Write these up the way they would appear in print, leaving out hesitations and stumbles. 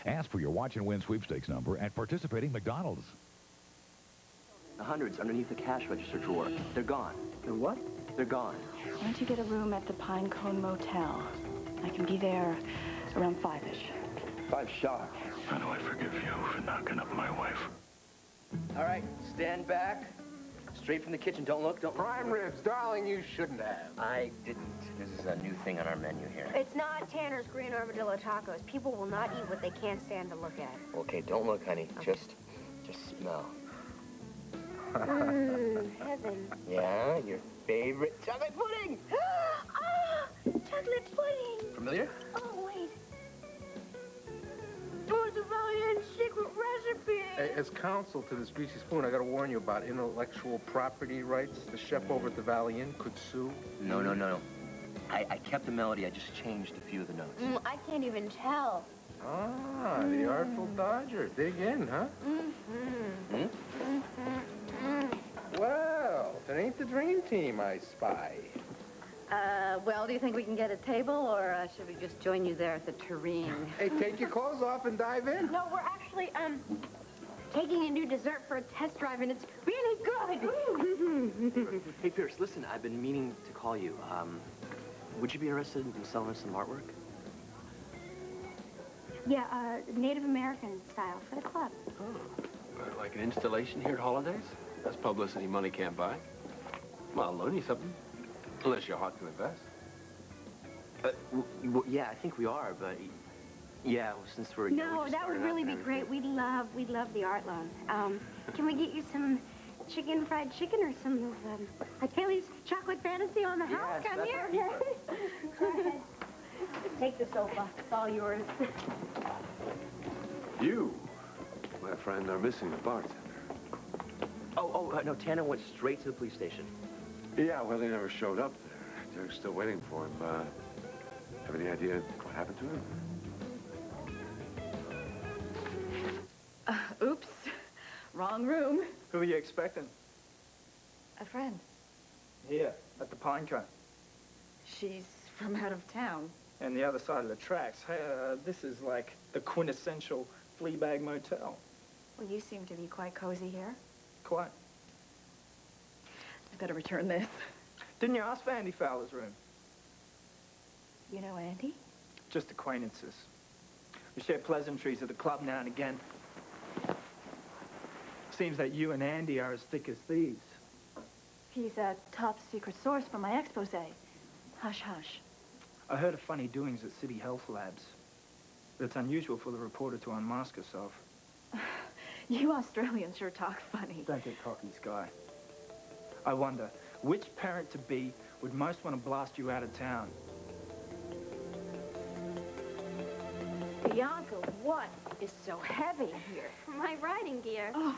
Ask for your Watch and Win sweepstakes number at participating McDonald's. The hundreds underneath the cash register drawer. They're gone. The what? They're gone. Why don't you get a room at the Pine Cone Motel? I can be there around 5-ish. 5 sharp. How do I forgive you for knocking up my wife? All right, stand back. Straight from the kitchen. Don't look, don't look. Prime ribs, darling, you shouldn't have. I didn't. This is a new thing on our menu here. It's not Tanner's Green Armadillo Tacos. People will not eat what they can't stand to look at. Okay, don't look, honey. Okay. Just smell. Heaven. Yeah, your favorite chocolate pudding. Ah, chocolate pudding. Familiar? Oh, wait. Oh, it's a Valiant secret recipe. Hey, as counsel to this Greasy Spoon, I gotta warn you about intellectual property rights. The chef over at the Valley Inn could sue. No. I kept the melody. I just changed a few of the notes. I can't even tell. Ah, the Artful Dodger. Dig in, huh? Well, it ain't the dream team I spy. Well, do you think we can get a table, or should we just join you there at the Tureen? Hey, take your clothes off and dive in. No, we're actually, taking a new dessert for a test drive, and it's really good. Hey, Pierce, listen, I've been meaning to call you. Would you be interested in selling us some artwork? Yeah, Native American style for the club. Oh, like an installation here at Holidays? That's publicity money can't buy. Well, I'll loan you something. Unless you're hot to invest. Well, yeah, I think we are, but yeah, well, since we're No, that would really be great. We'd love the art loan. Can we get you some fried chicken or some of Haley's chocolate fantasy on the house? Yes, Come that's here. Go ahead. Take the sofa. It's all yours. You, my friend, are missing a bartender. No, Tanner went straight to the police station. Yeah, well, he never showed up there. They're still waiting for him. Have any idea what happened to him? Oops. Wrong room. Who are you expecting? A friend. Here, at the Pine Cone. She's from out of town. And the other side of the tracks. Hey, this is like the quintessential Fleabag motel. Well, you seem to be quite cozy here. Quite. I better return this. Didn't you ask for Andy Fowler's room? You know Andy? Just acquaintances. We share pleasantries at the club now and again. Seems that you and Andy are as thick as thieves. He's a top secret source for my expose. Hush, hush. I heard of funny doings at City Health Labs. But it's unusual for the reporter to unmask herself. You Australians sure talk funny. Don't get cocky, Sky. I wonder, which parent-to-be would most want to blast you out of town? Bianca, what is so heavy here? My riding gear. Oh,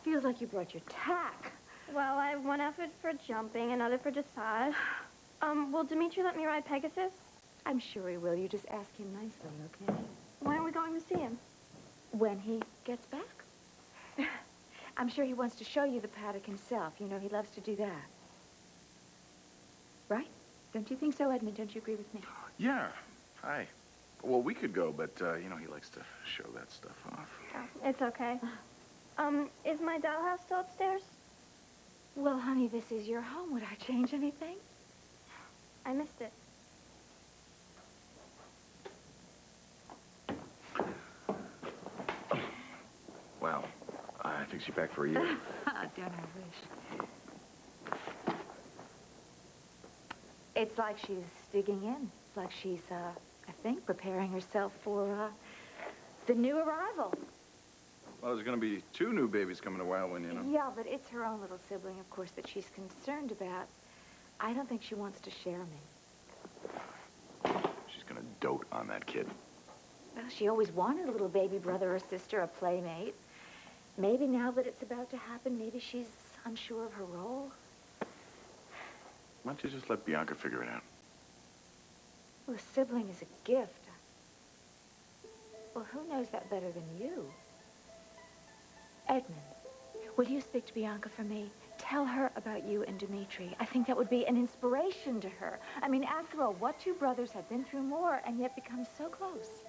feels like you brought your tack. Well, I have one outfit for jumping, another for dressage. Will Dimitri let me ride Pegasus? I'm sure he will. You just ask him nicely, okay? When are we going to see him? When he gets back. I'm sure he wants to show you the paddock himself. You know, he loves to do that. Right? Don't you think so, Edmund? Don't you agree with me? Yeah. Hi. Well, we could go, but, you know, he likes to show that stuff off. Oh, it's okay. Is my dollhouse still upstairs? Well, honey, this is your home. Would I change anything? I missed it. Well, I think she's back for a year. Don't I wish. It's like she's digging in. It's like she's, I think, preparing herself for, the new arrival. Well, there's going to be 2 new babies coming to Wildwind, you know. Yeah, but it's her own little sibling, of course, that she's concerned about. I don't think she wants to share me. She's going to dote on that kid. Well, she always wanted a little baby brother or sister, a playmate. Maybe now that it's about to happen, maybe she's unsure of her role. Why don't you just let Bianca figure it out? Well, a sibling is a gift. Well, who knows that better than you? Edmund, will you speak to Bianca for me? Tell her about you and Dimitri. I think that would be an inspiration to her. I mean, after all, what 2 brothers have been through more and yet become so close?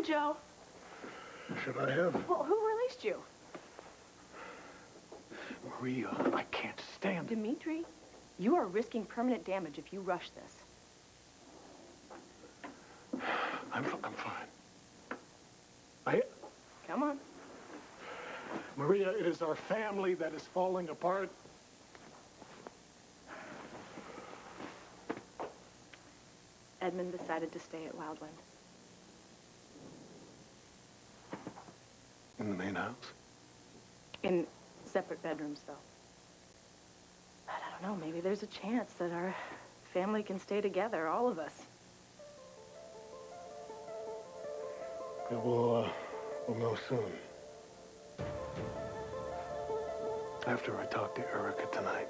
Morning, Joe. Should I have? Well, who released you? Maria, I can't stand it. Dimitri, you are risking permanent damage if you rush this. I'm fine. Come on. Maria, it is our family that is falling apart. Edmund decided to stay at Wildland. In the main house? In separate bedrooms, though. But I don't know, maybe there's a chance that our family can stay together, all of us. Yeah, we'll know soon. After I talk to Erica tonight.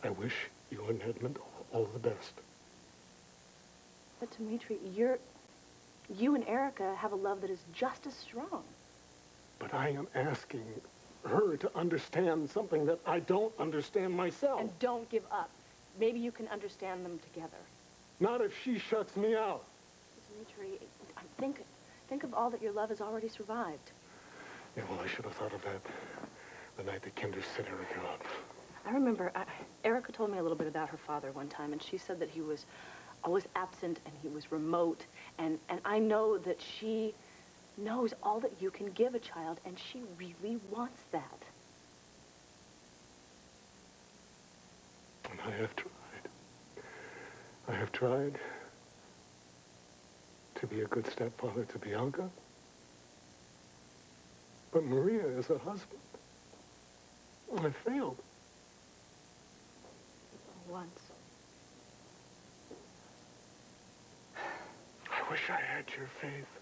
I wish you and Edmund all the best. But Dimitri, you and Erica have a love that is just as strong. But I am asking her to understand something that I don't understand myself. And don't give up. Maybe you can understand them together. Not if she shuts me out. Dimitri, think of all that your love has already survived. Yeah, well, I should have thought of that the night that Kinder set Erica up. I remember, Erica told me a little bit about her father one time, and she said that he was always absent and he was remote. And I know that she knows all that you can give a child, and she really wants that. And I have tried. I have tried to be a good stepfather to Bianca. But Maria is a husband. I failed. Once. I wish I had your faith.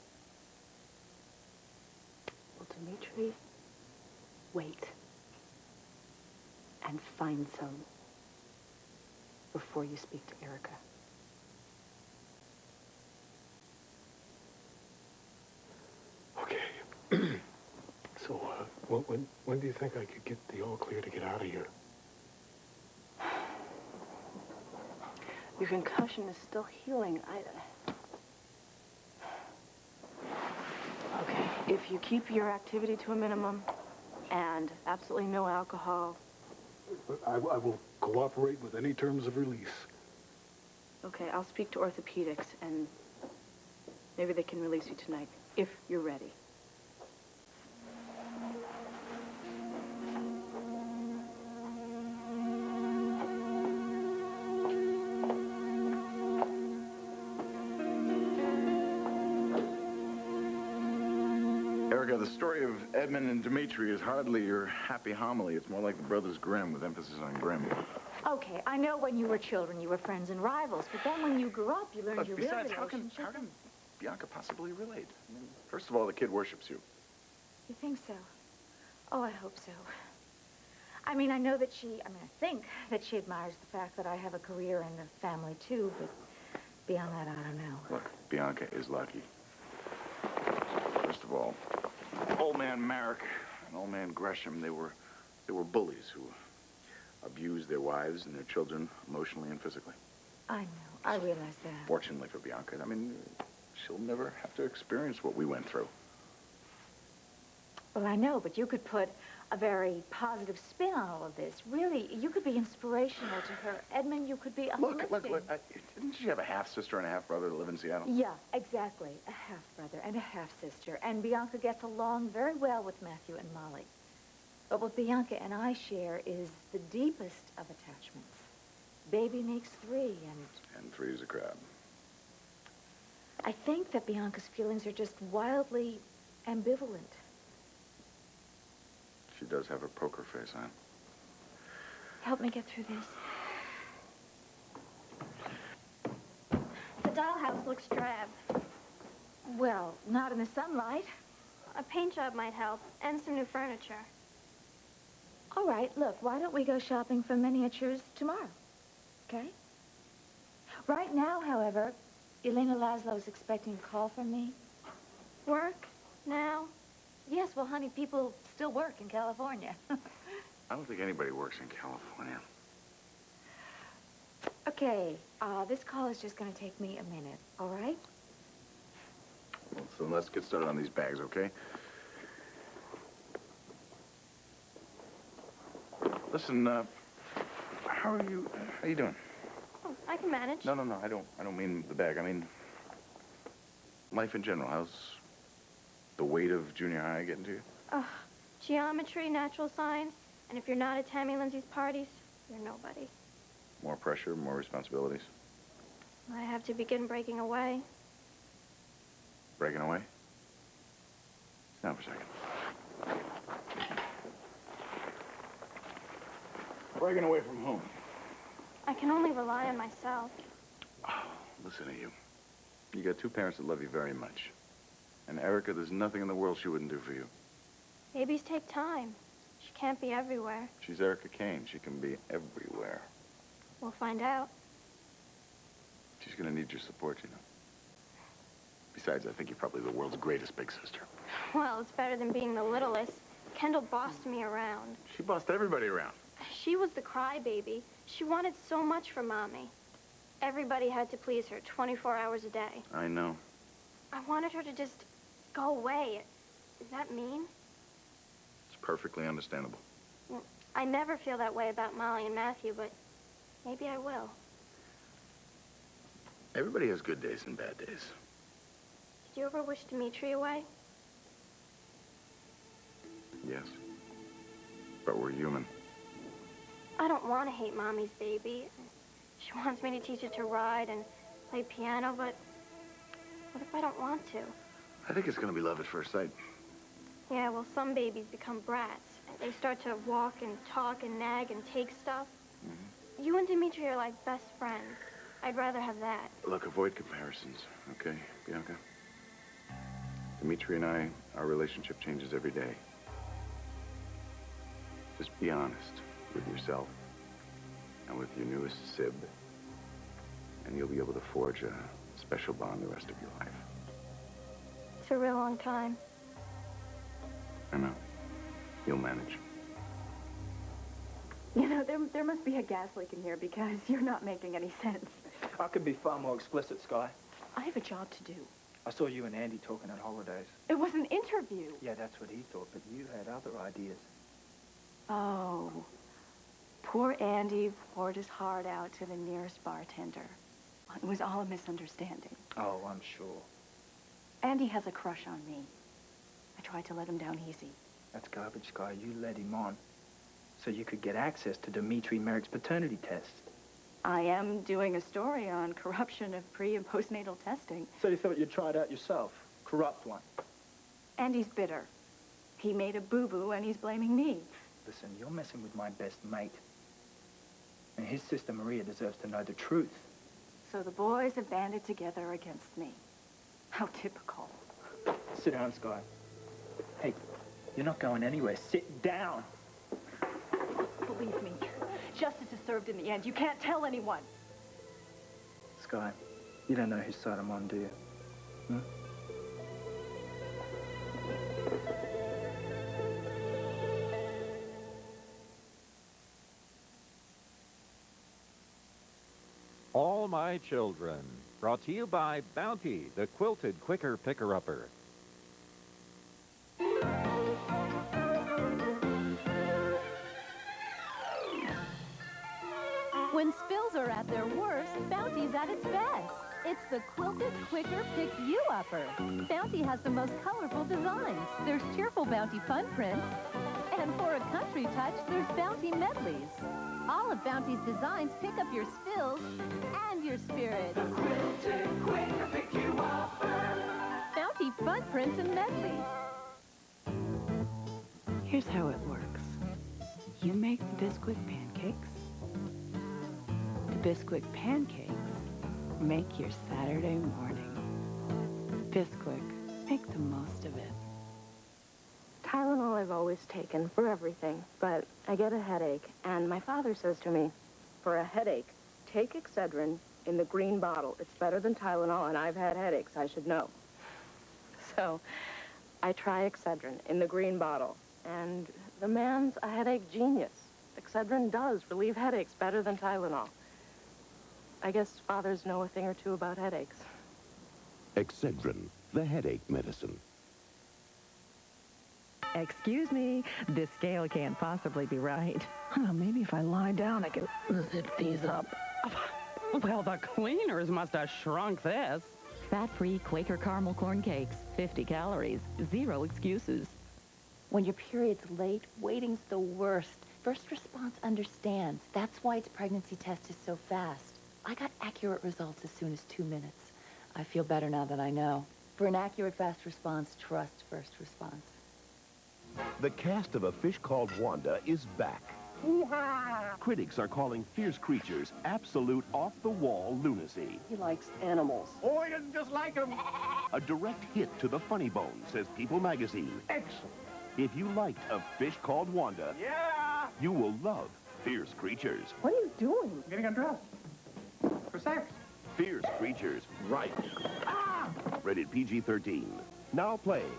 Well, Dimitri, wait. And find some before you speak to Erica. Okay. So, when do you think I could get the all clear to get out of here? Your concussion is still healing. Okay, if you keep your activity to a minimum and absolutely no alcohol. I will cooperate with any terms of release. Okay, I'll speak to orthopedics and maybe they can release you tonight, if you're ready. Erica, the story of Edmund and Dimitri is hardly your happy homily. It's more like the Brothers Grimm, with emphasis on Grimm. Okay, I know when you were children you were friends and rivals, but then when you grew up you learned your real Besides, relationship. how can Bianca possibly relate? I mean, first of all, the kid worships you. You think so? Oh, I hope so. I mean, I think that she admires the fact that I have a career and a family too, but beyond that, I don't know. Look, Bianca is lucky. First of all, old man Merrick and old man Gresham, they were bullies who abused their wives and their children emotionally and physically. I know. I realize that. Fortunately for Bianca, I mean, she'll never have to experience what we went through. Well, I know, but you could put a very positive spin on all of this. Really, you could be inspirational to her. Edmund, you could be uplifting. Look, didn't she have a half-sister and a half-brother that live in Seattle? Yeah, exactly. A half-brother and a half-sister. And Bianca gets along very well with Matthew and Molly. But what Bianca and I share is the deepest of attachments. baby makes 3, And 3 is a crab. I think that Bianca's feelings are just wildly ambivalent. She does have a poker face, huh? Help me get through this. The dollhouse looks drab. Well, not in the sunlight. A paint job might help, and some new furniture. All right, look, why don't we go shopping for miniatures tomorrow, okay? Right now, however, Elena Laszlo's expecting a call from me. Work? Now? Yes, well, honey, people still work in California. I don't think anybody works in California. Okay, this call is just going to take me a minute, all right? Well, so let's get started on these bags, okay? Listen, how are you doing? Oh, I can manage. No, I don't mean the bag. I mean life in general. How's the weight of junior high getting to you? Geometry, natural science, and if you're not at Tammy Lindsay's parties, you're nobody. More pressure, more responsibilities? I have to begin breaking away. Breaking away? Sit down for a second. Breaking away from whom? I can only rely on myself. Oh, listen to you. You got 2 parents that love you very much. And Erica, there's nothing in the world she wouldn't do for you. Babies take time. She can't be everywhere. She's Erica Kane. She can be everywhere. We'll find out. She's gonna need your support, you know. Besides, I think you're probably the world's greatest big sister. Well, it's better than being the littlest. Kendall bossed me around. She bossed everybody around. She was the crybaby. She wanted so much from Mommy. Everybody had to please her 24 hours a day. I know. I wanted her to just go away. Is that mean? It's perfectly understandable. I never feel that way about Molly and Matthew, but maybe I will. Everybody has good days and bad days. Did you ever wish Dimitri away? Yes. But we're human. I don't want to hate Mommy's baby. She wants me to teach her to ride and play piano, but what if I don't want to? I think it's gonna be love at first sight. Yeah, well, some babies become brats. They start to walk and talk and nag and take stuff. Mm-hmm. You and Dimitri are like best friends. I'd rather have that. Look, avoid comparisons, okay, Bianca? Dimitri and I, our relationship changes every day. Just be honest with yourself and with your newest sib, and you'll be able to forge a special bond the rest of your life. It's a real long time. I know. You'll manage. You know, there must be a gas leak in here because you're not making any sense. I could be far more explicit, Sky. I have a job to do. I saw you and Andy talking at Holidays. It was an interview. Yeah, that's what he thought, but you had other ideas. Oh, poor Andy poured his heart out to the nearest bartender. It was all a misunderstanding. Oh, I'm sure. Andy has a crush on me. I tried to let him down easy. That's garbage, Sky. You led him on so you could get access to Dimitri Merrick's paternity test. I am doing a story on corruption of pre- and postnatal testing. So you thought you'd try it out yourself? Corrupt one. Andy's bitter. He made a boo-boo and he's blaming me. Listen, you're messing with my best mate. And his sister Maria deserves to know the truth. So the boys have banded together against me. How typical. Sit down, Sky. Hey, you're not going anywhere. Sit down. Believe me, justice is served in the end. You can't tell anyone. Sky, you don't know whose side I'm on, do you? Hmm? All My Children, brought to you by Bounty, the quilted quicker picker-upper. When spills are at their worst, Bounty's at its best. It's the quilted, quicker, pick-you-upper. Bounty has the most colorful designs. There's cheerful Bounty fun prints. And for a country touch, there's Bounty medleys. All of Bounty's designs pick up your spills and your spirit. Bounty Fun Prints and Medleys. Here's how it works. You make the Bisquick pancakes. The Bisquick pancakes make your Saturday morning. Bisquick, make the most of it. Tylenol I've always taken for everything, but I get a headache, and my father says to me, for a headache, take Excedrin in the green bottle. It's better than Tylenol, and I've had headaches, I should know. So I try Excedrin in the green bottle, and the man's a headache genius. Excedrin does relieve headaches better than Tylenol. I guess fathers know a thing or two about headaches. Excedrin, the headache medicine. Excuse me, this scale can't possibly be right. Maybe if I lie down, I can zip these up. Well, the cleaners must have shrunk this. Fat-free Quaker caramel corn cakes, 50 calories, 0 excuses. When your period's late, waiting's the worst. First Response understands. That's why its pregnancy test is so fast. I got accurate results as soon as 2 minutes. I feel better now that I know. For an accurate, fast response, trust First Response. The cast of A Fish Called Wanda is back. Critics are calling Fierce Creatures absolute off-the-wall lunacy. He likes animals. Oh, he doesn't just like them. A direct hit to the funny bone, says People magazine. Excellent. If you liked A Fish Called Wanda, Yeah. you will love Fierce Creatures. What are you doing? Getting undressed. For sex. Fierce Creatures, right. Rated PG-13. Now playing.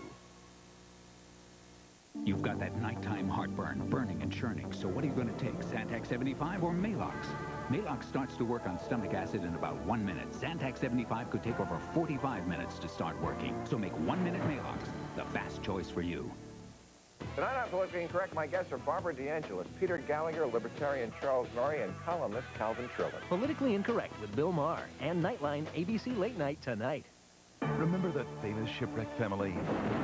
You've got that nighttime heartburn, burning and churning. So what are you going to take, Zantac 75 or Malox? Malox starts to work on stomach acid in about 1 minute. Zantac 75 could take over 45 minutes to start working. So make 1 minute Malox, the fast choice for you. Tonight on Politically Incorrect, my guests are Barbara DeAngelis, Peter Gallagher, libertarian Charles Murray, and columnist Calvin Trillin. Politically Incorrect with Bill Maher and Nightline ABC Late Night tonight. Remember that famous shipwrecked family?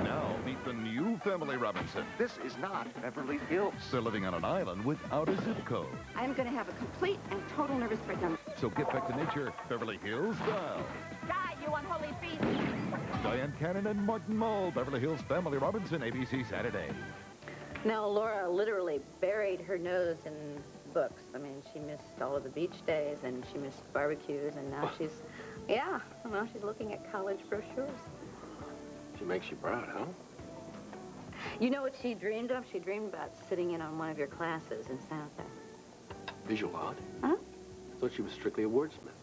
Now meet the new family Robinson. This is not Beverly Hills. They're living on an island without a zip code. I'm going to have a complete and total nervous breakdown. So get back to nature, Beverly Hills style. Die, you unholy beast! Diane Cannon and Martin Mull, Beverly Hills Family Robinson, ABC Saturday. Now, Laura literally buried her nose in books. I mean, she missed all of the beach days, and she missed barbecues, and now she's, yeah, well, she's looking at college brochures. She makes you proud, huh? You know what she dreamed of? She dreamed about sitting in on one of your classes in Santa. Visual art? Huh? I thought she was strictly a wordsmith.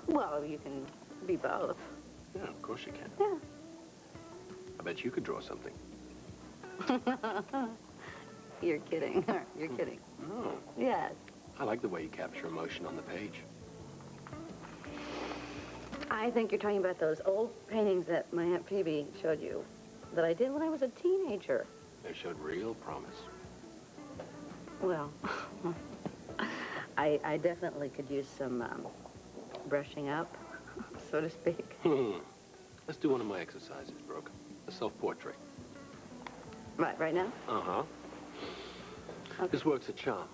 Well, you can be both. Yeah, of course you can. Yeah. I bet you could draw something. You're kidding. You're kidding. No. Yes. I like the way you capture emotion on the page. I think you're talking about those old paintings that my Aunt Phoebe showed you that I did when I was a teenager. They showed real promise. Well, I definitely could use some brushing up, so to speak. Let's do one of my exercises, Brooke. A self-portrait. Right now? Uh-huh. Okay. This works a charm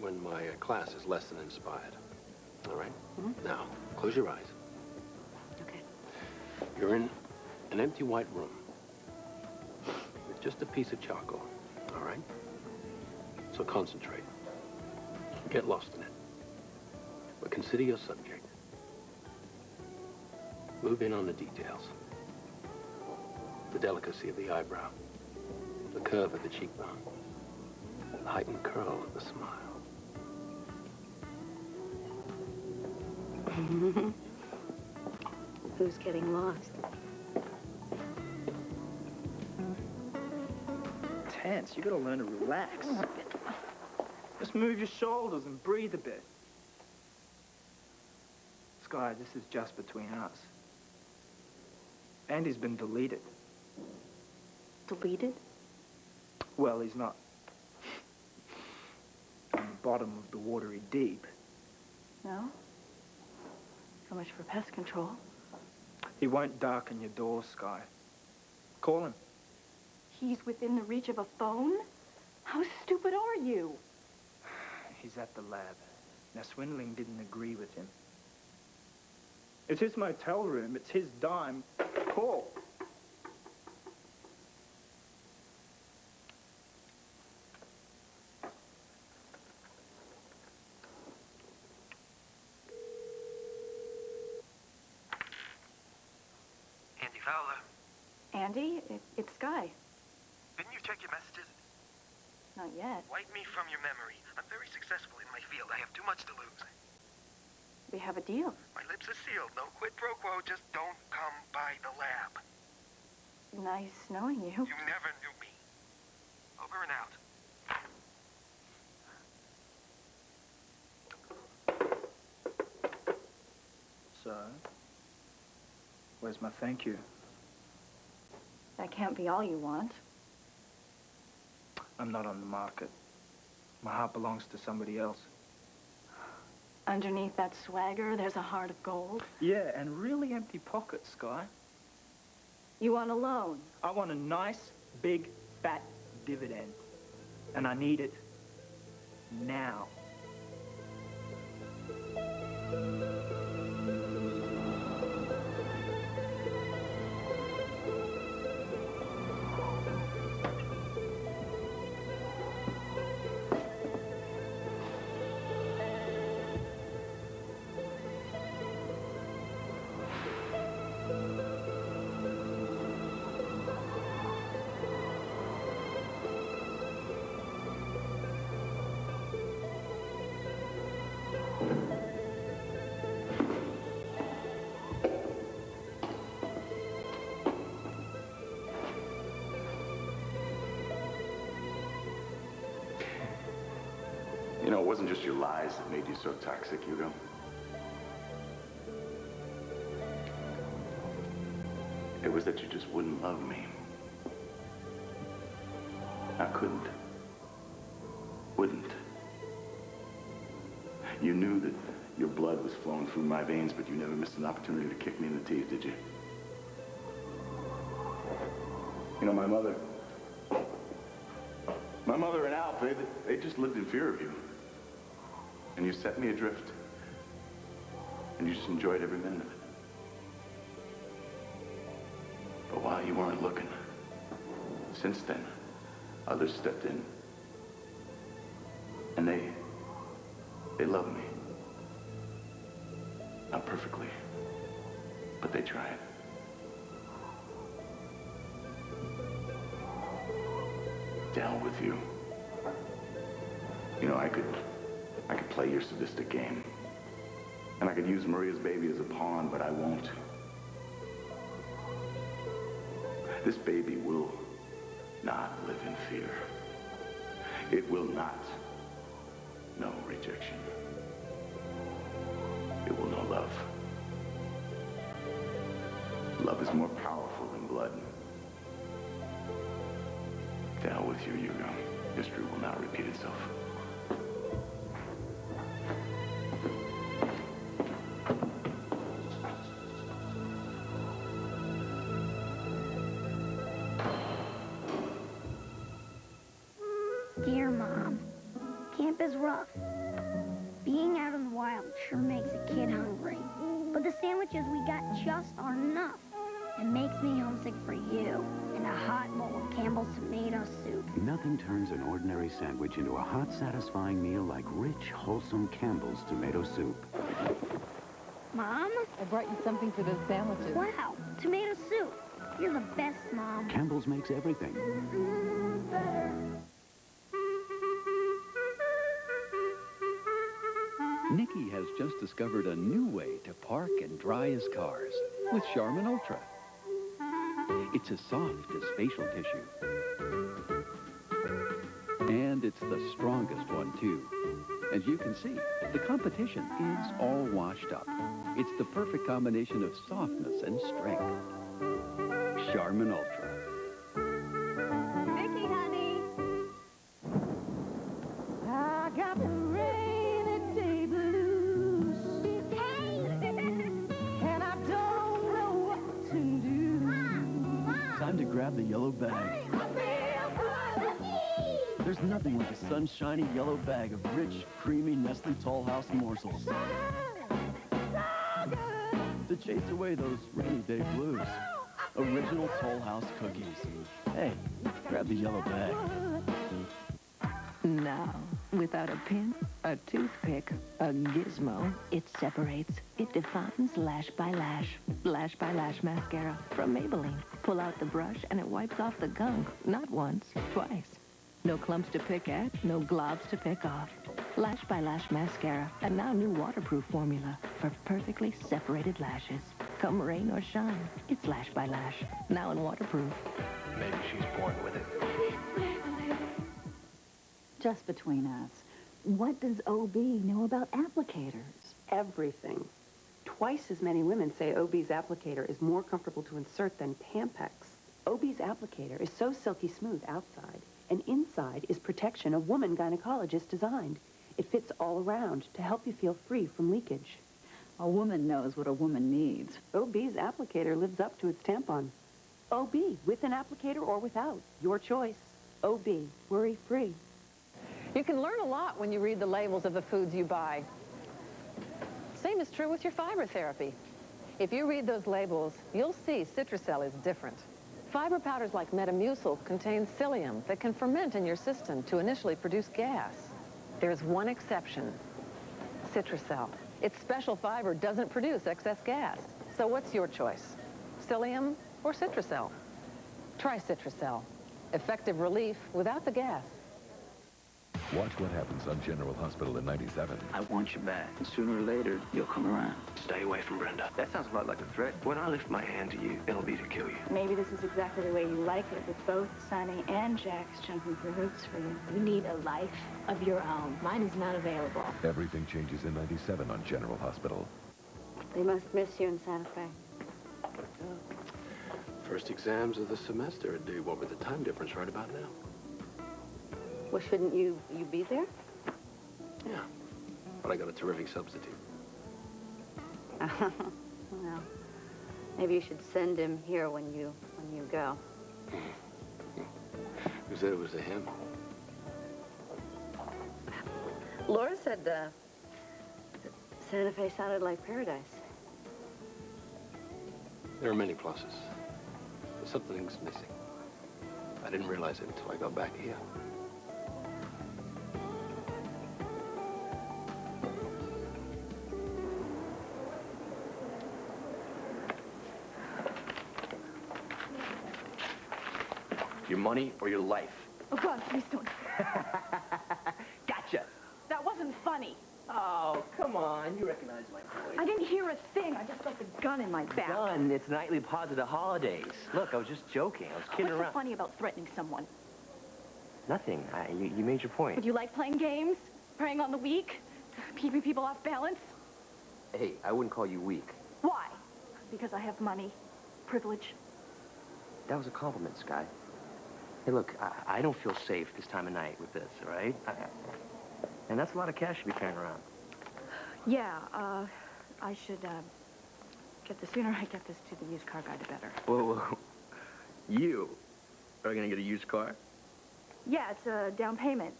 when my class is less than inspired. All right? Mm-hmm. Now, close your eyes. Okay. You're in an empty white room with just a piece of charcoal. All right? So concentrate. Get lost in it. But consider your subject. Move in on the details. The delicacy of the eyebrow. The curve of the cheekbone. The heightened curl of the smile. Who's getting lost? Tense. You gotta learn to relax. Just move your shoulders and breathe a bit. Sky, this is just between us. Andy's been deleted. Deleted? Well, he's not on the bottom of the watery deep. No? So much for pest control. He won't darken your door, Sky. Call him. He's within the reach of a phone? How stupid are you? He's at the lab. Now, Swindling didn't agree with him. It's his motel room. It's his dime. Call. Andy Fowler. Andy, it's Sky. Didn't you check your messages? Not yet. Wipe me from your memory. I'm very successful in my field. I have too much to lose. We have a deal. My lips are sealed. No quid pro quo. Just don't come by the lab. Nice knowing you. You never knew me. Over and out. So, where's my thank you? That can't be all you want. I'm not on the market. My heart belongs to somebody else. Underneath that swagger, there's a heart of gold. Yeah, and really empty pockets, Sky. You want a loan? I want a nice, big, fat dividend. And I need it now. You know, it wasn't just your lies that made you so toxic, Hugo. It was that you just wouldn't love me. I couldn't. Wouldn't. You knew that your blood was flowing through my veins, but you never missed an opportunity to kick me in the teeth, did you? You know, my mother and Alf, they just lived in fear of you. And you set me adrift. And you just enjoyed every minute of it. But while you weren't looking, since then, others stepped in. And they love me. Not perfectly, but they tried. Down with you. You know, I could play your sadistic game. And I could use Maria's baby as a pawn, but I won't. This baby will not live in fear. It will not know rejection. It will know love. Love is more powerful than blood. To hell with you, Hugo. History will not repeat itself. Dear Mom, camp is rough. Being out in the wild sure makes a kid hungry. But the sandwiches we got just aren't enough. It makes me homesick for you and a hot bowl of Campbell's tomato soup. Nothing turns an ordinary sandwich into a hot, satisfying meal like rich, wholesome Campbell's tomato soup. Mom? I brought you something for those sandwiches. Wow, tomato soup. You're the best, Mom. Campbell's makes everything. Better. Nicky has just discovered a new way to park and dry his cars with Charmin Ultra. It's as soft as facial tissue. And it's the strongest one, too. As you can see, the competition is all washed up. It's the perfect combination of softness and strength. Charmin Ultra. Mickey, honey. I got the rainy day blues. And I don't know what to do. Time to grab the yellow bag. There's nothing like a sunshiny yellow bag of rich, creamy Nestle Toll House morsels to chase away those rainy day blues. Original Toll House cookies. Hey, grab the yellow bag. Now, without a pin, a toothpick, a gizmo, it separates. It defines lash by lash. Lash by Lash mascara from Maybelline. Pull out the brush and it wipes off the gunk. Not once, twice. No clumps to pick at, no globs to pick off. Lash by Lash mascara, and now new waterproof formula for perfectly separated lashes. Come rain or shine, it's Lash by Lash, now in waterproof. Maybe she's born with it. Just between us, what does OB know about applicators? Everything. Twice as many women say OB's applicator is more comfortable to insert than Pampex. OB's applicator is so silky smooth outside, and inside is protection a woman gynecologist designed. It fits all around to help you feel free from leakage. A woman knows what a woman needs. OB's applicator lives up to its tampon. OB, with an applicator or without. Your choice. OB, worry-free. You can learn a lot when you read the labels of the foods you buy. Same is true with your fiber therapy. If you read those labels, you'll see Citracel is different. Fiber powders like Metamucil contain psyllium that can ferment in your system to initially produce gas. There's one exception, Citracel. Its special fiber doesn't produce excess gas. So what's your choice? Psyllium or Citracel? Try Citracel. Effective relief without the gas. Watch what happens on General Hospital in 97. I want you back. And sooner or later, you'll come around. Stay away from Brenda. That sounds a lot like a threat. When I lift my hand to you, it'll be to kill you. Maybe this is exactly the way you like it, with both Sonny and Jax jumping through hoops for you. You need a life of your own. Mine is not available. Everything changes in 97 on General Hospital. They must miss you in Santa Fe. First exams of the semester. What with the time difference right about now? Well, shouldn't you be there? Yeah, but I got a terrific substitute. Well, maybe you should send him here when you go. Who said it was a him? Laura said Santa Fe sounded like paradise. There are many pluses. But something's missing. I didn't realize it until I got back here. Your money or your life? Oh, God, please don't. Gotcha. That wasn't funny. Oh, come on. You recognize my voice. I didn't hear a thing. I just felt the gun in my back. Gun. It's nightly pods of the holidays. Look, I was just joking. I was kidding What's around. so funny about threatening someone? Nothing. You made your point. Would you like playing games? Preying on the weak? Keeping people off balance? Hey, I wouldn't call you weak. Why? Because I have money. Privilege. That was a compliment, Sky. Hey, look, I don't feel safe this time of night with this, all right? And that's a lot of cash to be carrying around. Yeah, I should, the sooner I get this to the used car guy, the better. Whoa. You are gonna get a used car? Yeah, it's a down payment.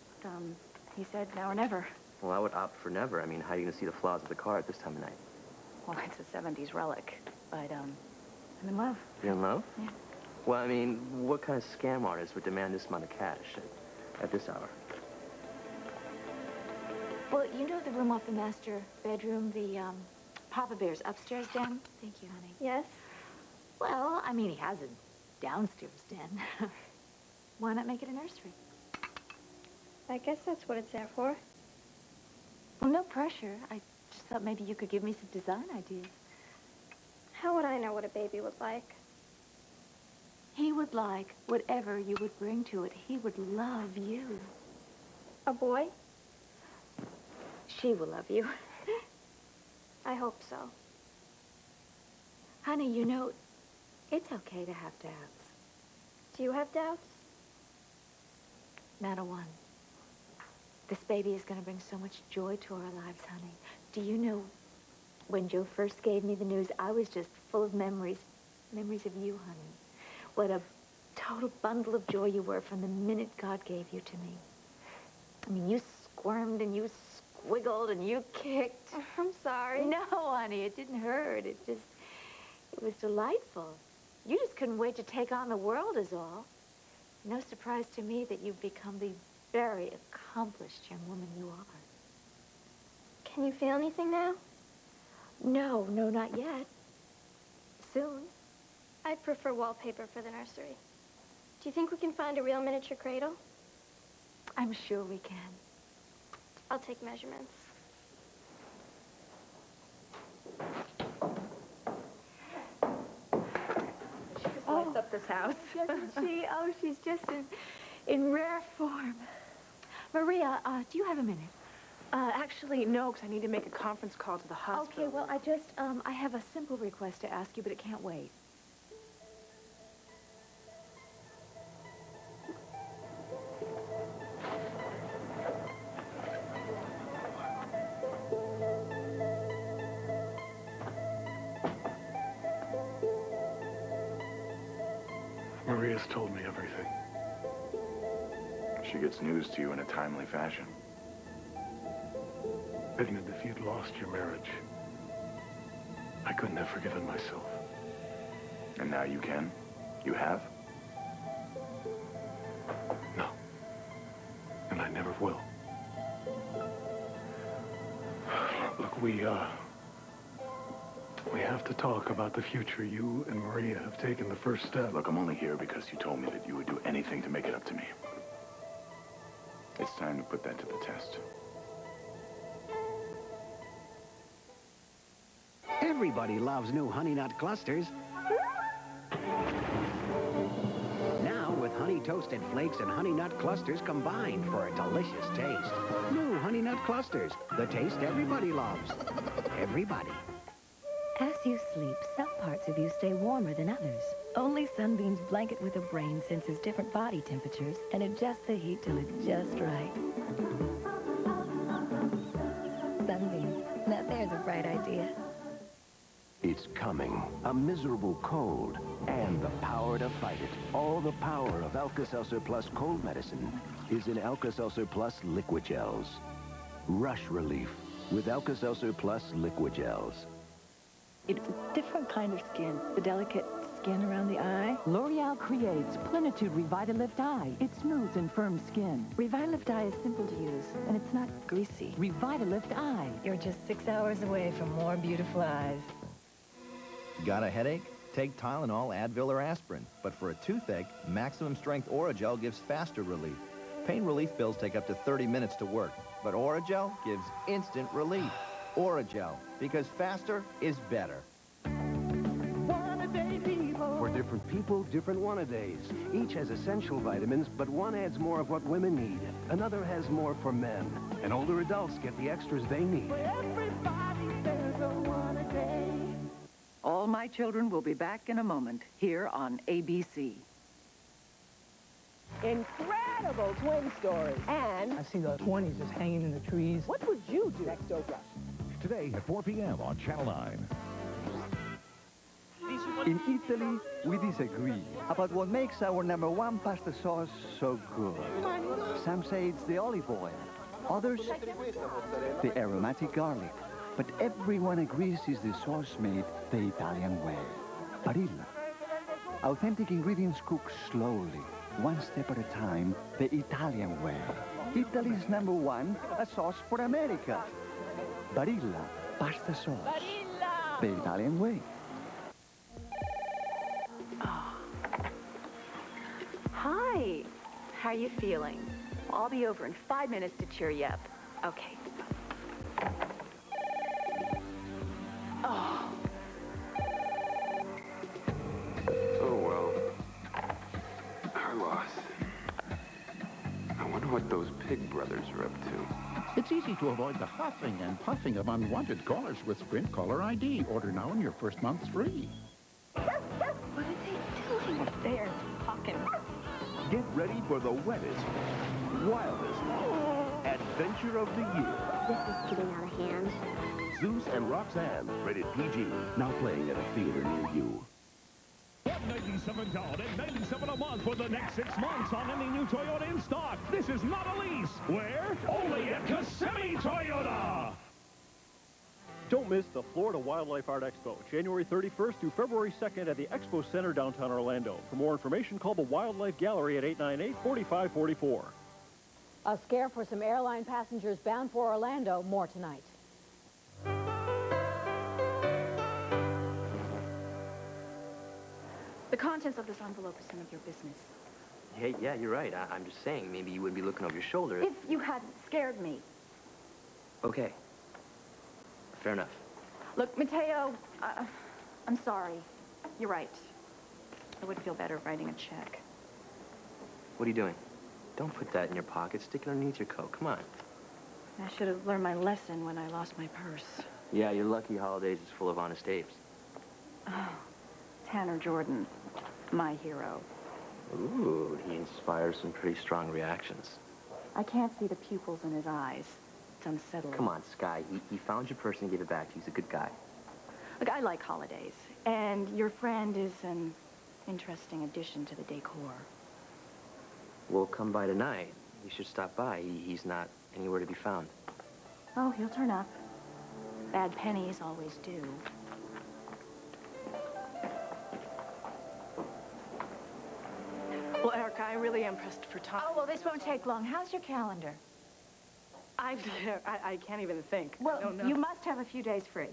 He said now or never. Well, I would opt for never. I mean, how are you gonna see the flaws of the car at this time of night? Well, it's a 70s relic, but, I'm in love. You're in love? Yeah. Well, I mean, what kind of scam artist would demand this amount of cash at this hour? Well, you know the room off the master bedroom, the, Papa Bear's upstairs den? Thank you, honey. Yes? Well, I mean, he has a downstairs den. Why not make it a nursery? I guess that's what it's there for. Well, no pressure. I just thought maybe you could give me some design ideas. How would I know what a baby was like? He would like whatever you would bring to it. He would love you. A boy? She will love you. I hope so. Honey, you know, it's okay to have doubts. Do you have doubts? Not a one. This baby is going to bring so much joy to our lives, honey. Do you know, when Joe first gave me the news, I was just full of memories of you, honey. What a total bundle of joy you were from the minute God gave you to me. I mean, you squirmed and you squiggled and you kicked. I'm sorry. No, honey, it didn't hurt. It was delightful. You just couldn't wait to take on the world is all. No surprise to me that you've become the very accomplished young woman you are. Can you feel anything now? No, not yet. Soon. I'd prefer wallpaper for the nursery. Do you think we can find a real miniature cradle? I'm sure we can. I'll take measurements. She just lights up this house. Doesn't she? Oh, she's just in rare form. Maria, do you have a minute? Actually, no, because I need to make a conference call to the hospital. Okay, well, I have a simple request to ask you, but it can't wait. Maria's told me everything. She gets news to you in a timely fashion. Edmund, if you'd lost your marriage, I couldn't have forgiven myself. And now you can? You have? No. And I never will. Look, we have to talk about the future. You and Maria have taken the first step. Look, I'm only here because you told me that you would do anything to make it up to me. It's time to put that to the test. Everybody loves new Honey Nut Clusters. Now with Honey Toasted Flakes and Honey Nut Clusters combined for a delicious taste. New Honey Nut Clusters, the taste everybody loves. Everybody. As you sleep, some parts of you stay warmer than others. Only Sunbeam's blanket with a brain senses different body temperatures and adjusts the heat till it's just right. Sunbeam. Now there's a bright idea. It's coming. A miserable cold. And the power to fight it. All the power of Alka-Seltzer Plus cold medicine is in Alka-Seltzer Plus Liquid Gels. Rush relief with Alka-Seltzer Plus Liquid Gels. It's a different kind of skin. The delicate skin around the eye. L'Oreal creates Plenitude Revitalift Eye. It smooths and firms skin. Revitalift Eye is simple to use, and it's not greasy. Revitalift Eye. You're just 6 hours away from more beautiful eyes. Got a headache? Take Tylenol, Advil, or aspirin. But for a toothache, Maximum Strength Oragel gives faster relief. Pain relief pills take up to 30 minutes to work, but Oragel gives instant relief. Oragel, because faster is better. For different people, different One-A-Days. Each has essential vitamins, but one adds more of what women need. Another has more for men. And older adults get the extras they need. For everybody, there's a One-A-Day. All My Children will be back in a moment, here on ABC. Incredible twin story. And I see the 20s just hanging in the trees. What would you do next, Oprah? Today at 4 p.m. on Channel 9. In Italy, we disagree about what makes our #1 pasta sauce so good. Some say it's the olive oil. Others, the aromatic garlic. But everyone agrees it's the sauce made the Italian way. Barilla. Authentic ingredients cooked slowly, one step at a time, the Italian way. Italy's #1, a sauce for America. Barilla pasta sauce. Barilla! The Italian way. Oh. Hi. How are you feeling? I'll be over in 5 minutes to cheer you up. Okay. Oh. Oh, well. Our loss. I wonder what those Pig brothers are up to. It's easy to avoid the huffing and puffing of unwanted callers with Sprint Caller ID. Order now and your first month's free. What are they doing? They're talking. Get ready for the wettest, wildest adventure of the year. This is getting out of hand. Zeus and Roxanne, rated PG. Now playing at a theater near you. $197 down and $97 a month for the next 6 months on any new Toyota in stock. This is not a lease. Where? Only at Kissimmee Toyota. Don't miss the Florida Wildlife Art Expo, January 31st through February 2nd at the Expo Center, downtown Orlando. For more information, call the Wildlife Gallery at 898-4544. A scare for some airline passengers bound for Orlando. More tonight. The contents of this envelope is none of your business. Hey, yeah, you're right. I'm just saying, maybe you wouldn't be looking over your shoulder. If you hadn't scared me. Okay. Fair enough. Look, Mateo, I'm sorry. You're right. I would feel better writing a check. What are you doing? Don't put that in your pocket. Stick it underneath your coat. Come on. I should have learned my lesson when I lost my purse. Yeah, your lucky holidays is full of honest apes. Oh, Tanner Jordan, my hero. Ooh, he inspires some pretty strong reactions. I can't see the pupils in his eyes. It's unsettling. Come on, Sky. He found your purse and gave it back to you. He's a good guy. Look, I like holidays, and your friend is an interesting addition to the decor. We'll come by tonight. You should stop by. He's not anywhere to be found. Oh, he'll turn up. Bad pennies always do. Well, Erica, I really am pressed for time. Oh, well, this won't take long. How's your calendar? I can't even think. Well, I don't know. you must have a few days free.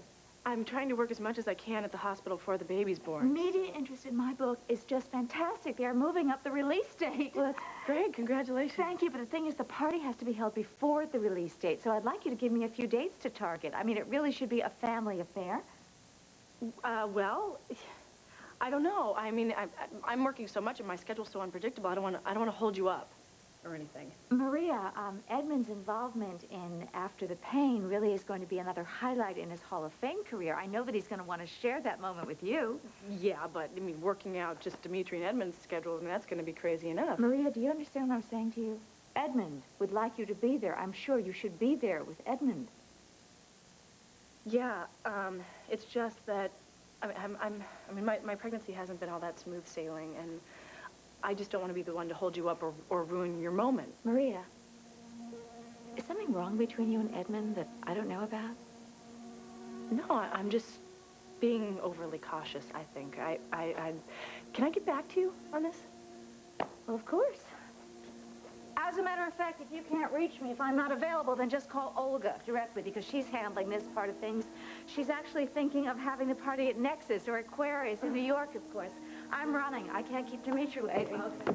I'm trying to work as much as I can at the hospital before the baby's born. Media interest in my book is just fantastic. They are moving up the release date. Well, that's great. Congratulations. Thank you, but the thing is, the party has to be held before the release date, so I'd like you to give me a few dates to target. I mean, it really should be a family affair. Well, I don't know. I mean, I'm working so much and my schedule's so unpredictable. I don't want to hold you up or anything. Maria, Edmund's involvement in After the Pain really is going to be another highlight in his Hall of Fame career. I know that he's going to want to share that moment with you. Yeah, but, I mean, working out just Dimitri and Edmund's schedule, I mean, that's going to be crazy enough. Maria, do you understand what I'm saying to you? Edmund would like you to be there. I'm sure you should be there with Edmund. Yeah, it's just that, I mean, my pregnancy hasn't been all that smooth sailing, and I just don't want to be the one to hold you up or ruin your moment. Maria, is something wrong between you and Edmund that I don't know about? No, I'm just being overly cautious, I think. Can I get back to you on this? Well, of course. As a matter of fact, if you can't reach me, if I'm not available, then just call Olga directly, because she's handling this part of things. She's actually thinking of having the party at Nexus or Aquarius in New York, of course. I'm running. I can't keep Dimitri waiting. Okay.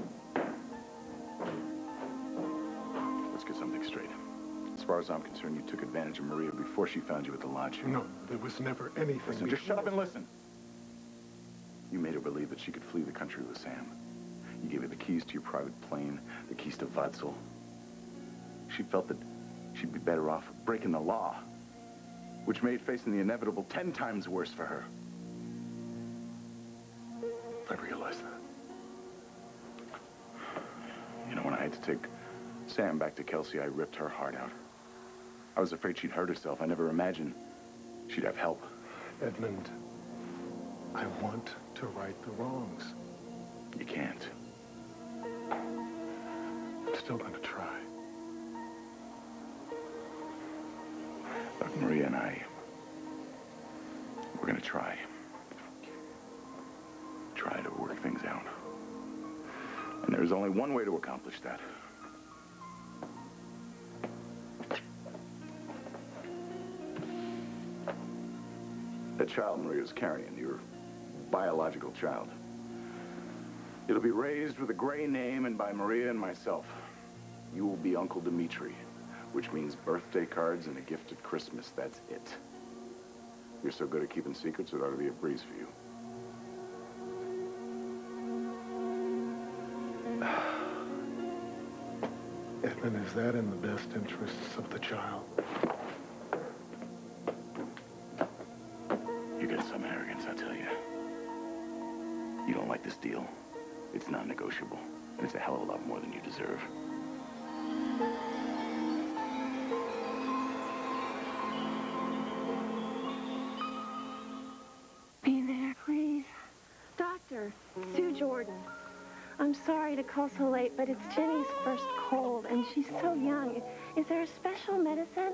Let's get something straight. As far as I'm concerned, you took advantage of Maria before she found you at the lodge. No, there was never anything. Listen, just shut up and listen. You made her believe that she could flee the country with Sam. You gave her the keys to your private plane, the keys to Vatzel. She felt that she'd be better off breaking the law, which made facing the inevitable 10 times worse for her. I realized that. You know, when I had to take Sam back to Kelsey, I ripped her heart out. I was afraid she'd hurt herself. I never imagined she'd have help. Edmund, I want to right the wrongs. You can't. I'm still going to try. Look, Maria and I, we're going to try. Try to work things out. And there's only one way to accomplish that. That child Maria's carrying, your biological child. It'll be raised with a gray name and by Maria and myself. You will be Uncle Dimitri, which means birthday cards and a gift at Christmas. That's it. You're so good at keeping secrets, it ought to be a breeze for you. Edmund, is that in the best interests of the child? You got some arrogance, I'll tell you. You don't like this deal. It's non-negotiable, and it's a hell of a lot more than you deserve. Be there, please. Doctor, I'm sorry to call so late, but it's Jenny's first cold, and she's so young. Is there a special medicine?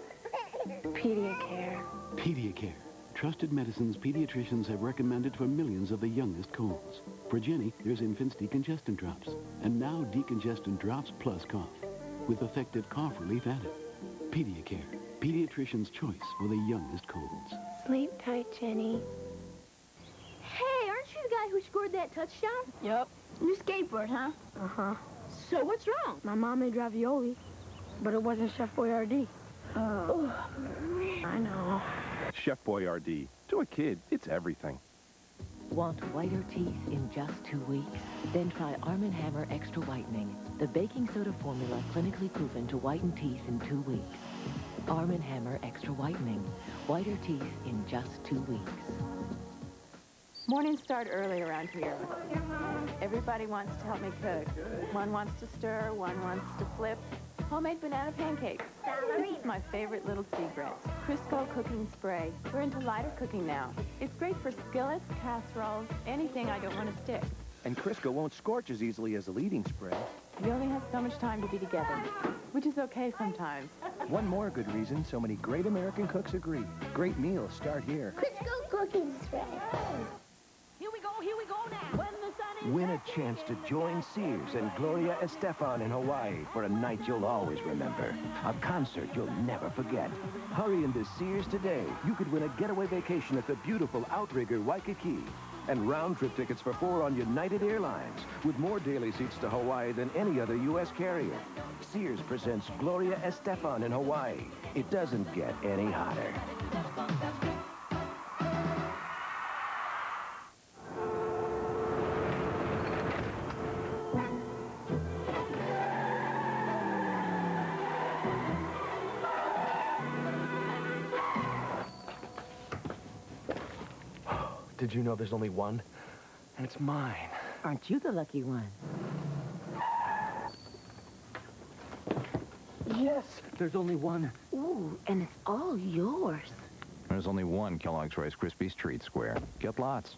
Pediacare. Pediacare. Trusted medicines pediatricians have recommended for millions of the youngest colds. For Jenny, there's Infant's Decongestant Drops. And now Decongestant Drops plus cough, with effective cough relief added. Pediacare. Pediatrician's choice for the youngest colds. Sleep tight, Jenny. Hey, aren't you the guy who scored that touchdown? Yep. New skateboard, huh? Uh-huh. So what's wrong? My mom made ravioli, but it wasn't Chef Boyardee. Oh. I know. Chef Boyardee. To a kid, it's everything. Want whiter teeth in just 2 weeks? Then try Arm & Hammer Extra Whitening, the baking soda formula clinically proven to whiten teeth in 2 weeks. Arm & Hammer Extra Whitening, whiter teeth in just 2 weeks. Mornings start early around here. Everybody wants to help me cook. One wants to stir, one wants to flip. Homemade banana pancakes. My favorite little secret. Crisco cooking spray. We're into lighter cooking now. It's great for skillets, casseroles, anything I don't want to stick. And Crisco won't scorch as easily as a leading spray. We only have so much time to be together, which is okay sometimes. One more good reason so many great American cooks agree. Great meals start here. Crisco cooking spray. Here we go now. When the sun is Win a chance to join Sears and Gloria Estefan in Hawaii for a night you'll always remember. A concert you'll never forget. Hurry into Sears today. You could win a getaway vacation at the beautiful Outrigger Waikiki. And round-trip tickets for 4 on United Airlines, with more daily seats to Hawaii than any other U.S. carrier. Sears presents Gloria Estefan in Hawaii. It doesn't get any hotter. Did you know there's only one? And it's mine. Aren't you the lucky one? Yes, there's only one. Ooh, and it's all yours. There's only one Kellogg's Rice Krispies Treat Square. Get lots.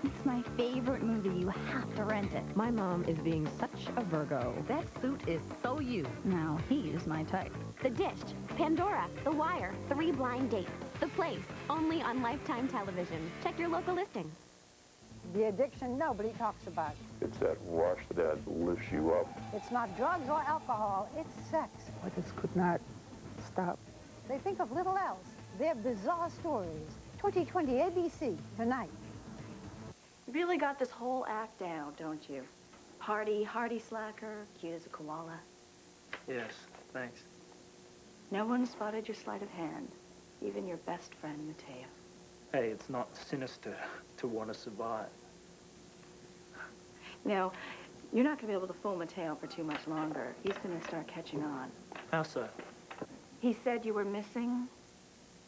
It's my favorite movie. You have to rent it. My mom is being such a Virgo. That suit is so you. Now, he's my type. The Dish, Pandora, The Wire, 3 Blind Dates. The Place, only on Lifetime Television. Check your local listings. The addiction nobody talks about. It's that wash that lifts you up. It's not drugs or alcohol, it's sex. I just could not stop. They think of little else. They're bizarre stories. 2020 ABC, tonight. You really got this whole act down, don't you? Party, hardy slacker, cute as a koala. Yes, thanks. No one spotted your sleight of hand, even your best friend, Mateo. Hey, it's not sinister to want to survive. Now, you're not going to be able to fool Mateo for too much longer. He's going to start catching on. How so? He said you were missing,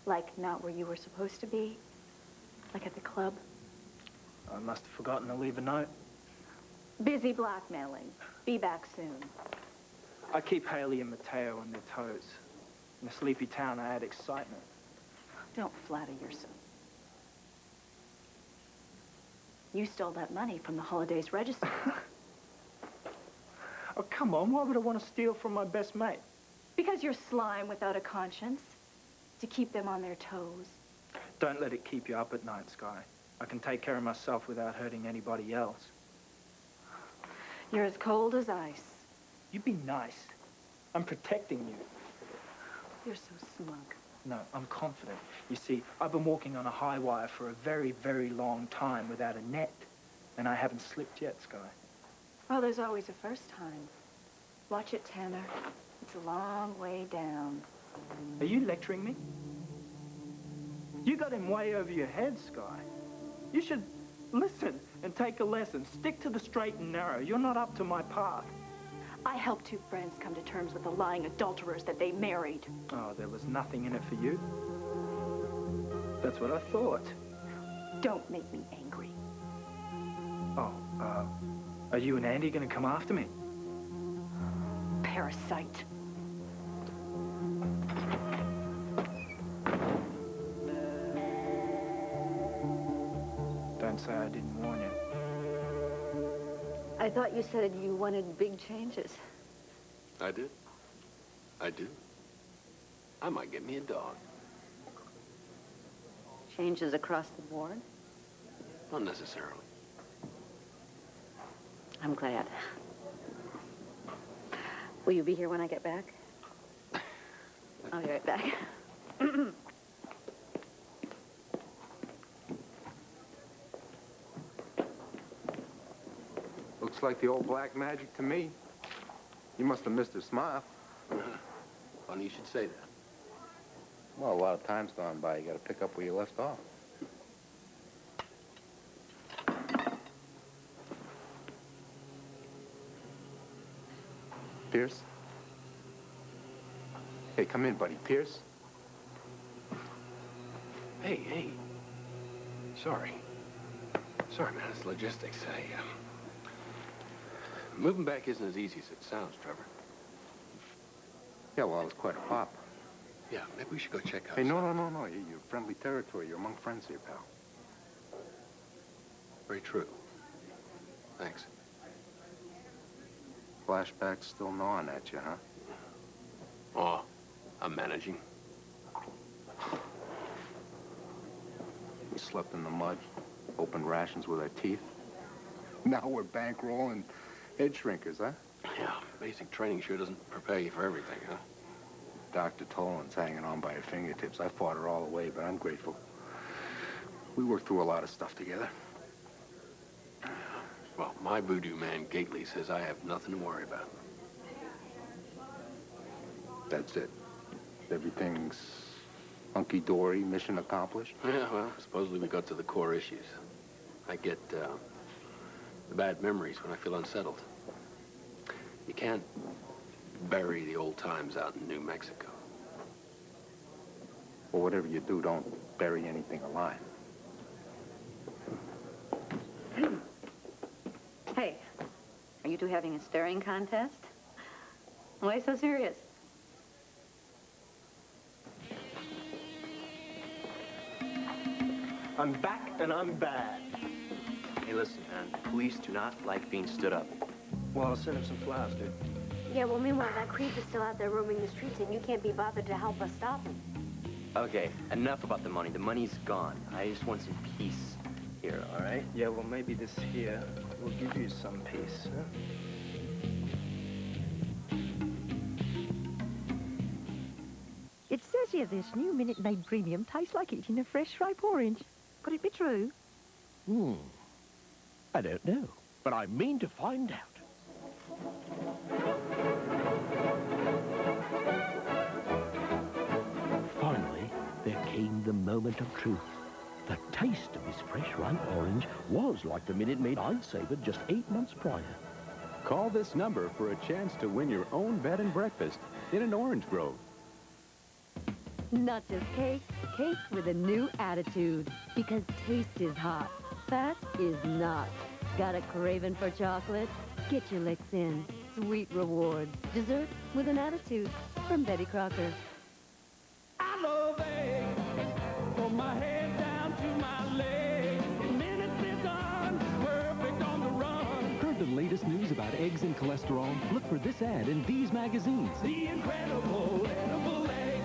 like not where you were supposed to be, like at the club. I must have forgotten to leave a note. Busy blackmailing. Be back soon. I keep Haley and Mateo on their toes. In a sleepy town, I add excitement. Don't flatter yourself. You stole that money from the Holidays Register. Oh, come on. Why would I want to steal from my best mate? Because you're slime without a conscience. To keep them on their toes. Don't let it keep you up at night, Sky. I can take care of myself without hurting anybody else. You're as cold as ice. You be nice. I'm protecting you. You're so smug. No, I'm confident. You see, I've been walking on a high wire for a very, very long time without a net. And I haven't slipped yet, Sky. Well, there's always a first time. Watch it, Tanner. It's a long way down. Are you lecturing me? You got him way over your head, Sky. You should listen and take a lesson. Stick to the straight and narrow. You're not up to my path. I helped 2 friends come to terms with the lying adulterers that they married. Oh, there was nothing in it for you. That's what I thought. Don't make me angry. Oh, are you and Andy gonna come after me? Parasite. Don't say I didn't warn you. I thought you said you wanted big changes. I did. I do. I might get me a dog. Changes across the board? Not necessarily. I'm glad. Will you be here when I get back? I'll be right back. Looks like the old black magic to me. You must have missed her smile. Funny you should say that. Well, a lot of time's gone by. You gotta pick up where you left off. Pierce? Hey, come in, buddy. Pierce? Hey. Sorry. Sorry, man. It's logistics. Moving back isn't as easy as it sounds, Trevor. Yeah, well, it's quite a pop. Yeah, maybe we should go check out. Hey, no. You're friendly territory. You're among friends here, pal. Very true. Thanks. Flashbacks still gnawing at you, huh? Oh, I'm managing. We slept in the mud, opened rations with our teeth. Now we're bankrolling head shrinkers, huh? Yeah, basic training sure doesn't prepare you for everything, huh? Dr. Tolan's hanging on by her fingertips. I fought her all the way, but I'm grateful. We worked through a lot of stuff together. Well, my voodoo man, Gately, says I have nothing to worry about. That's it. Everything's hunky-dory, mission accomplished? Yeah, well, supposedly we got to the core issues. I get the bad memories when I feel unsettled. You can't bury the old times out in New Mexico. Well, whatever you do, don't bury anything alive. Hey, are you two having a staring contest? Why so serious? I'm back and I'm bad. Hey, listen, man. Police do not like being stood up. Well, I'll send him some flowers, dude. Yeah, well, meanwhile, that creep is still out there roaming the streets, and you can't be bothered to help us stop him. Okay, enough about the money. The money's gone. I just want some peace here, all right? Yeah, well, maybe this here will give you some peace, huh? It says here this new Minute Maid Premium tastes like eating a fresh, ripe orange. Could it be true? I don't know, but I mean to find out. Finally, there came the moment of truth. The taste of this fresh, ripe orange was like the Minute Maid I'd savored just 8 months prior. Call this number for a chance to win your own bed and breakfast in an orange grove. Not just cake, cake with a new attitude. Because taste is hot, fat is not. Got a craving for chocolate? Get your licks in. Sweet rewards. Dessert with an attitude. From Betty Crocker. I love eggs, from my head down to my legs. Minutes is done, perfect on the run. Heard the latest news about eggs and cholesterol? Look for this ad in these magazines. The incredible edible egg.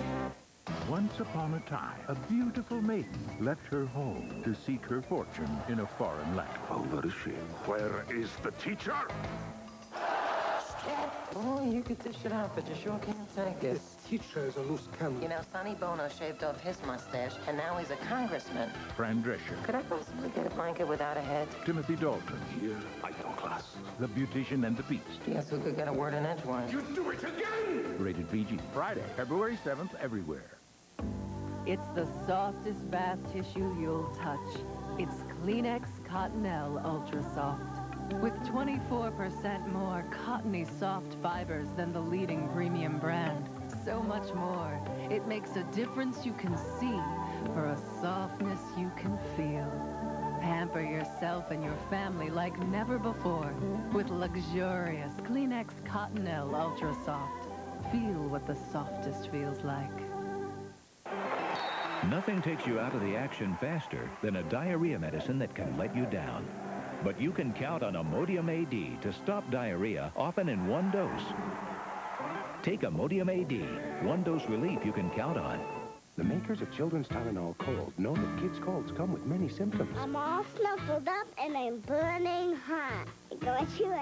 Once upon a time, a beautiful maiden left her home to seek her fortune in a foreign land. Oh, what is she? Where is the teacher? Oh, you could dish it out, but you sure can't take it. This teacher is a loose cannon. You know, Sonny Bono shaved off his mustache, and now he's a congressman. Fran Drescher. Could I possibly get a blanket without a head? Timothy Dalton. Here, I don't class. The Beautician and the Beast. Yes, who could get a word in edgewise? You do it again! Rated PG. Friday, February 7th, everywhere. It's the softest bath tissue you'll touch. It's Kleenex Cottonelle Ultra Soft. With 24% more cottony soft fibers than the leading premium brand. So much more. It makes a difference you can see for a softness you can feel. Pamper yourself and your family like never before with luxurious Kleenex Cottonelle Ultra Soft. Feel what the softest feels like. Nothing takes you out of the action faster than a diarrhea medicine that can let you down. But you can count on Imodium AD to stop diarrhea, often in one dose. Take Imodium AD, one dose relief you can count on. The makers of Children's Tylenol Cold know that kids' colds come with many symptoms. I'm all snuffled up and I'm burning hot. Achoo.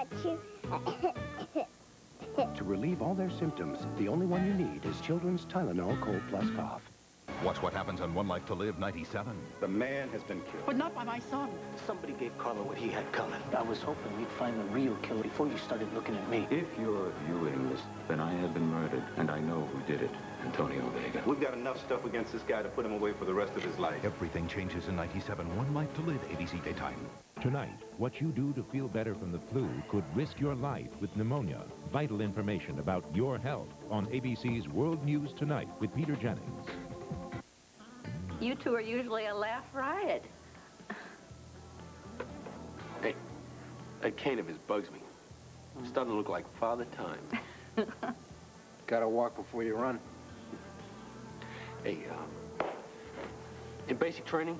To relieve all their symptoms, the only one you need is Children's Tylenol Cold Plus Cough. Watch what happens on One Life to Live 97. The man has been killed. But not by my son. Somebody gave Carlo what he had coming. I was hoping we'd find the real killer before you started looking at me. If you're viewing this, then I have been murdered, and I know who did it. Antonio Vega. We've got enough stuff against this guy to put him away for the rest of his life. Everything changes in 97. One Life to Live, ABC Daytime. Tonight, what you do to feel better from the flu could risk your life with pneumonia. Vital information about your health on ABC's World News Tonight with Peter Jennings. You two are usually a laugh riot. Hey, that cane of his bugs me. I'm starting to look like Father Time. Gotta walk before you run. Hey, in basic training,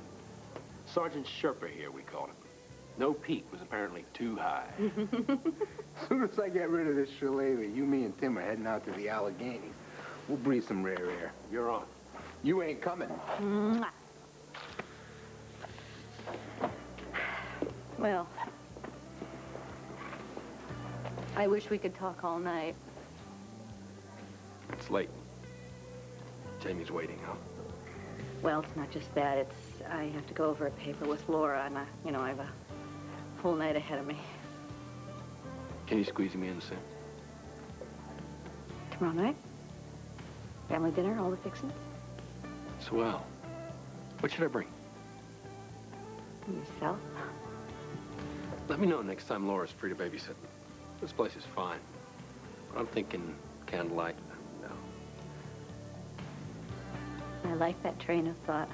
Sergeant Sherpa here, we called him. No peak was apparently too high. As soon as I get rid of this shillelagh, you, me, and Tim are heading out to the Alleghenies. We'll breathe some rare air. You're on. You ain't coming. Mwah. Well, I wish we could talk all night. It's late. Jamie's waiting, huh? Well, it's not just that. It's I have to go over a paper with Laura, and I have a full night ahead of me. Can you squeeze me in, Sam? Tomorrow night? Family dinner, all the fixings? Swell. What should I bring? Yourself? Let me know next time Laura's free to babysit. This place is fine. I'm thinking candlelight. No. I like that train of thought.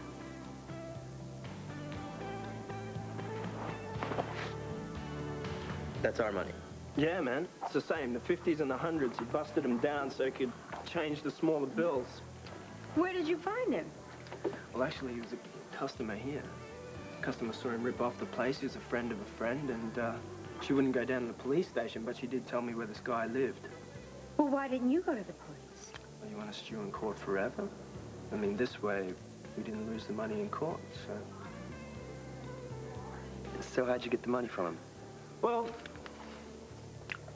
That's our money. Yeah, man. It's the same. The 50s and the 100s. He busted them down so he could change the smaller bills. Where did you find him? Well, actually, he was a customer here. Customer saw him rip off the place. He was a friend of a friend, and she wouldn't go down to the police station, but she did tell me where this guy lived. Well, why didn't you go to the police? Well, you want to stew in court forever? I mean, this way, we didn't lose the money in court, so... So how'd you get the money from him? Well,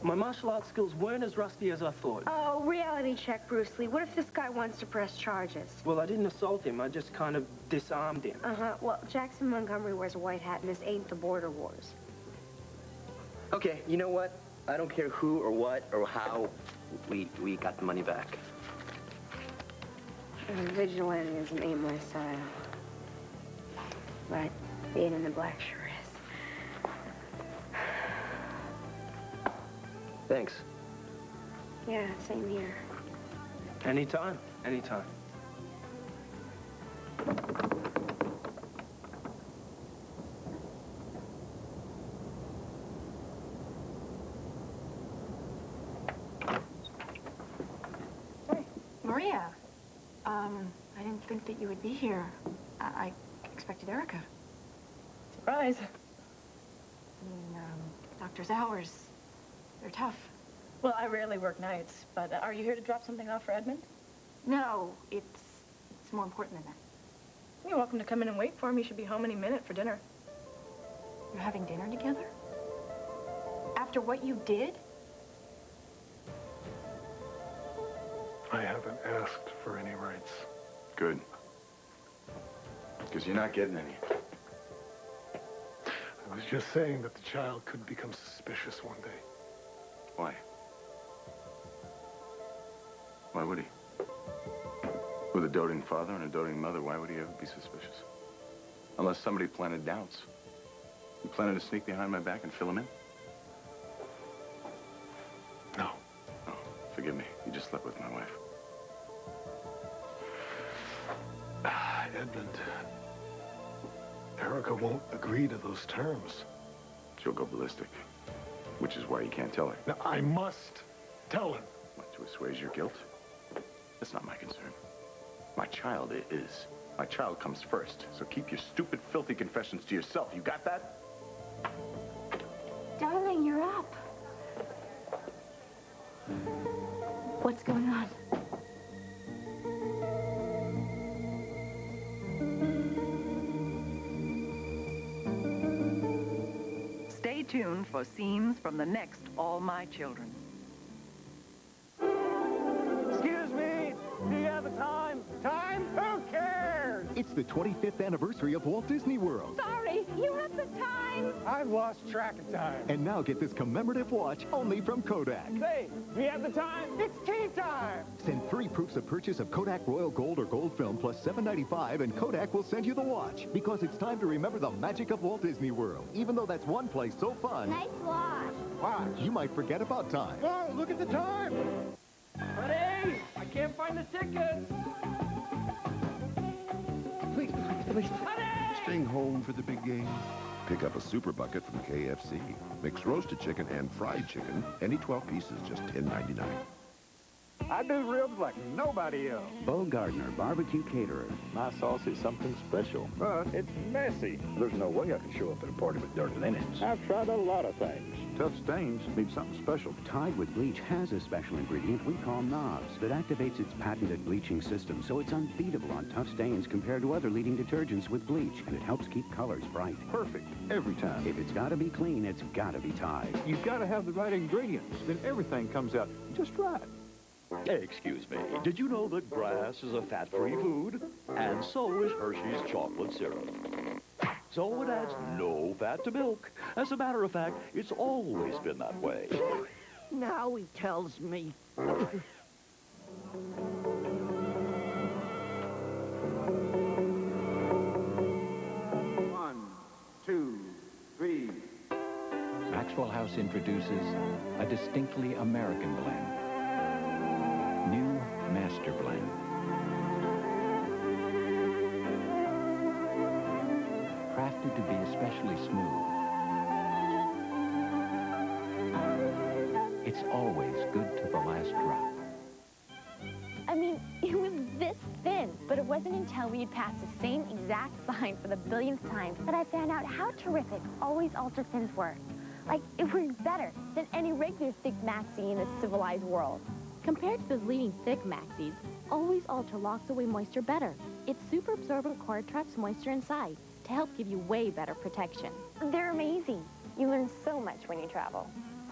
my martial arts skills weren't as rusty as I thought. Oh, reality check, Bruce Lee. What if this guy wants to press charges? Well, I didn't assault him. I just kind of disarmed him. Uh-huh. Well, Jackson Montgomery wears a white hat, and this ain't the border wars. Okay, you know what? I don't care who or what or how we got the money back. Vigilantism ain't my style. But being in the black sure is. Thanks. Yeah, same here. Anytime. Anytime. Hey, Maria. I didn't think that you would be here. I expected Erica. Surprise. I mean, doctor's hours. They're tough. Well, I rarely work nights, but are you here to drop something off for Edmund? No, it's more important than that. You're welcome to come in and wait for him. He should be home any minute for dinner. You're having dinner together? After what you did? I haven't asked for any rights. Good. Because you're not getting any. I was just saying that the child could become suspicious one day. Why? Why would he? With a doting father and a doting mother, why would he ever be suspicious? Unless somebody planted doubts. You planning to sneak behind my back and fill him in? No. Oh, forgive me. You just slept with my wife. Edmund, Erica won't agree to those terms. She'll go ballistic, which is why you can't tell her. Now, I must tell her. What, to assuage your guilt? That's not my concern. My child is. My child comes first, so keep your stupid, filthy confessions to yourself. You got that? going on? Stay tuned for scenes from the next All My Children. Excuse me, do you have a time? Time? Who cares? It's the 25th anniversary of Walt Disney World. Sorry, you have the time. I've lost track of time. And now get this commemorative watch only from Kodak. Say, do you have the time? It's tea time! Send 3 proofs of purchase of Kodak Royal Gold or Gold Film plus $7.95 and Kodak will send you the watch. Because it's time to remember the magic of Walt Disney World. Even though that's one place so fun. Nice watch. Watch. You might forget about time. Oh, look at the time. Honey, I can't find the tickets. Please. Staying home for the big game? Pick up a super bucket from KFC. Mix roasted chicken and fried chicken. Any 12 pieces, just $10.99. I do ribs like nobody else. Bo Gardner, barbecue caterer. My sauce is something special, but it's messy. There's no way I can show up at a party with dirty linens. I've tried a lot of things. Tough stains need something special. Tide with Bleach has a special ingredient we call knobs that activates its patented bleaching system, so it's unbeatable on tough stains compared to other leading detergents with bleach, and it helps keep colors bright. Perfect, every time. If it's got to be clean, it's got to be Tide. You've got to have the right ingredients, then everything comes out just right. Excuse me, did you know that grass is a fat-free food? And so is Hershey's chocolate syrup. So it adds no fat to milk. As a matter of fact, it's always been that way. Now he tells me. 1, 2, 3. Maxwell House introduces a distinctly American blend. New Master Blend. Crafted to be especially smooth. It's always good to the last drop. I mean, it was this thin, but it wasn't until we had passed the same exact sign for the billionth time that I found out how terrific Always Ultra Thins were. Like, it worked better than any regular thick maxi in the civilized world. Compared to those leading thick maxis, Always Ultra locks away moisture better. Its super absorbent cord traps moisture inside to help give you way better protection. They're amazing. You learn so much when you travel.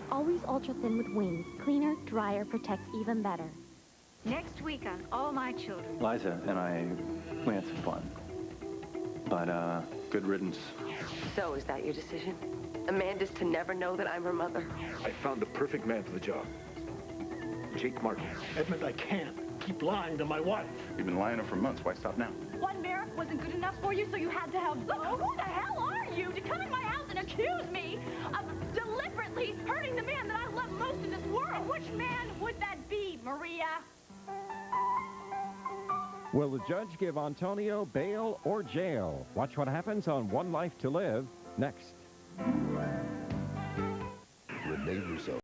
Always Ultra Thin with wings. Cleaner, drier, protects even better. Next week on All My Children. Liza and I, we had some fun. But, good riddance. So, is that your decision? Amanda's to never know that I'm her mother? I found the perfect man for the job. Jake Martin. Edmund, I can't keep lying to my wife. You've been lying to her for months. Why stop now? One Merrick wasn't good enough for you, so you had to have both. Who the hell are you to come in my house and accuse me of deliberately hurting the man that I love most in this world? And which man would that be, Maria? Will the judge give Antonio bail or jail? Watch what happens on One Life to Live next. Renee Russo.